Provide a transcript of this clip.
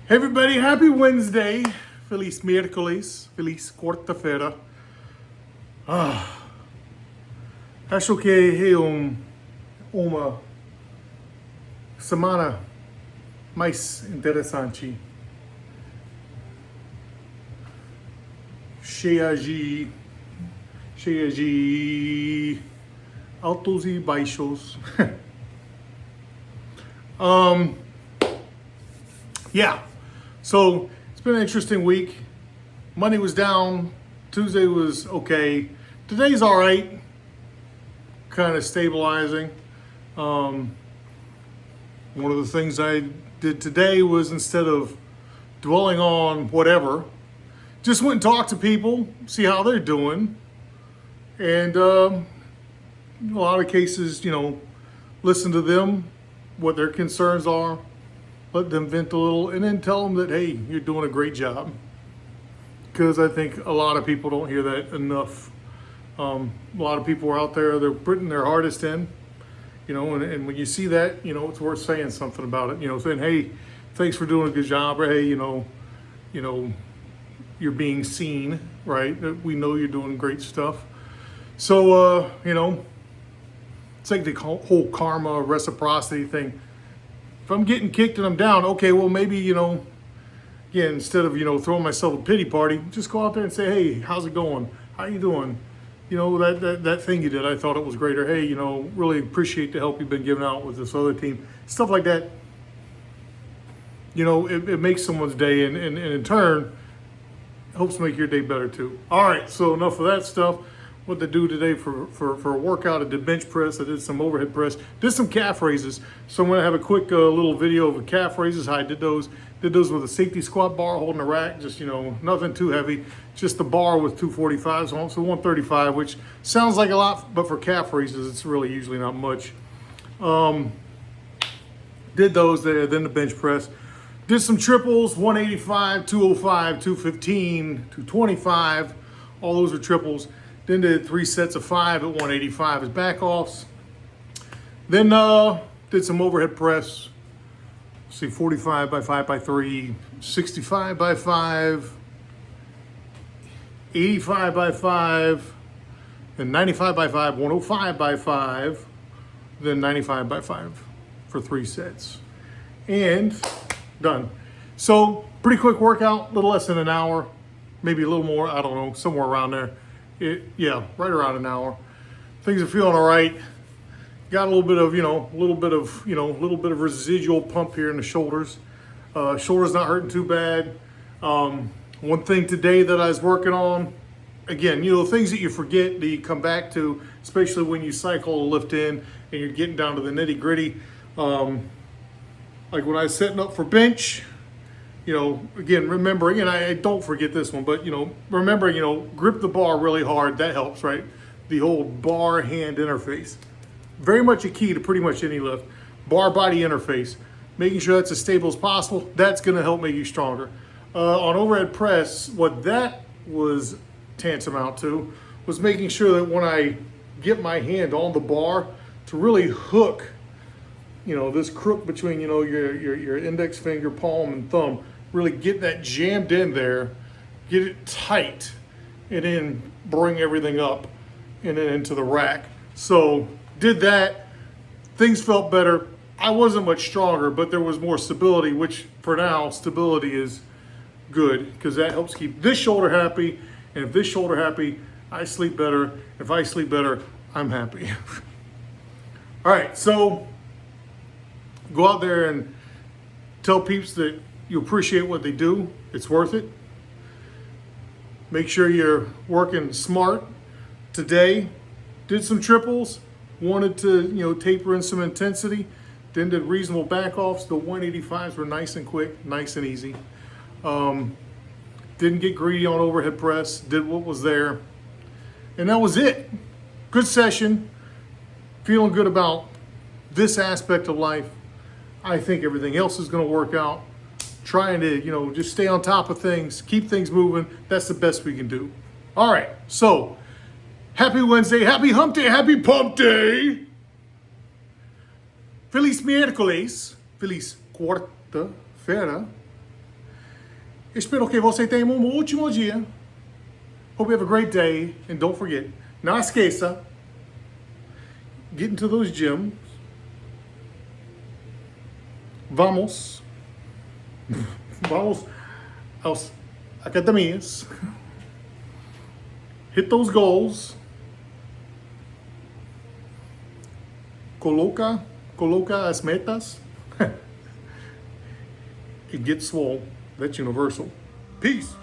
Hey everybody, happy Wednesday. Feliz miércoles, feliz quarta-feira. Acho que é uma semana mais interessante. Cheia de altos e baixos. Yeah. So it's been an interesting week. Monday was down. Tuesday was okay. Today's all right. Kind of stabilizing. One of the things I did today was, instead of dwelling on whatever, just went and talked to people, see how they're doing. And a lot of cases, listen to them, what their concerns are. Let them vent a little, and then tell them that, hey, you're doing a great job. Because I think a lot of people don't hear that enough. A lot of people are out there, they're putting their hardest in, and when you see that, it's worth saying something about it. Saying, hey, thanks for doing a good job, or hey, you're being seen, right? That we know you're doing great stuff. So, it's like the whole karma reciprocity thing. If I'm getting kicked and I'm down, okay, well, maybe, again, instead of, throwing myself a pity party, just go out there and say, hey, how's it going? How you doing? That thing you did, I thought it was great. Or, hey, really appreciate the help you've been giving out with this other team. Stuff like that. It makes someone's day, and in turn, helps make your day better too. All right, so enough of that stuff. What to do today for a workout? I did bench press, I did some overhead press, did some calf raises. So I'm gonna have a quick little video of the calf raises, how I did those. Did those with a safety squat bar holding a rack, just nothing too heavy, just the bar with 245s on, so 135, which sounds like a lot, but for calf raises, it's really usually not much. Did those there, then the bench press. Did some triples, 185, 205, 215, 225, all those are triples. Then did 3 sets of 5 at 185 as back offs. Then did some overhead press. See, 45 by 5 by 3, 65 by 5, 85 by 5, then 95 by 5, 105 by 5, then 95 by 5 for 3 sets. And done. So pretty quick workout, a little less than an hour, maybe a little more, I don't know, somewhere around there. Yeah, right around an hour. Things are feeling all right. Got a little bit of, a little bit of residual pump here in the shoulders. Shoulders not hurting too bad. One thing today that I was working on, again, things that you forget that you come back to, especially when you cycle a lift in and you're getting down to the nitty gritty. Like when I was setting up for bench, again, remembering, and I don't forget this one, but, remembering, grip the bar really hard. That helps, right? The old bar hand interface. Very much a key to pretty much any lift. Bar body interface. Making sure that's as stable as possible. That's going to help make you stronger. On overhead press, what that was tantamount to was making sure that when I get my hand on the bar to really hook, this crook between, your index finger, palm, and thumb, really get that jammed in there, get it tight, and then bring everything up and then into the rack. So did that, things felt better. I wasn't much stronger, but there was more stability, which for now, stability is good because that helps keep this shoulder happy. And if this shoulder happy, I sleep better. If I sleep better, I'm happy. All right, so go out there and tell peeps that you appreciate what they do. It's worth it. Make sure you're working smart. Today, did some triples. Wanted to, taper in some intensity. Then did reasonable back offs. The 185s were nice and quick, nice and easy. Didn't get greedy on overhead press. Did what was there. And that was it. Good session. Feeling good about this aspect of life. I think everything else is going to work out. Trying to, just stay on top of things, keep things moving. That's the best we can do. All right, so happy Wednesday, happy hump day, happy pump day. Feliz miércoles, feliz quarta-feira. Espero que você tenha ótimo dia. Hope you have a great day. And don't forget, não esqueça, get into those gyms. Vamos às academias. Hit those goals. Coloca as metas. It gets swole. That's universal. Peace.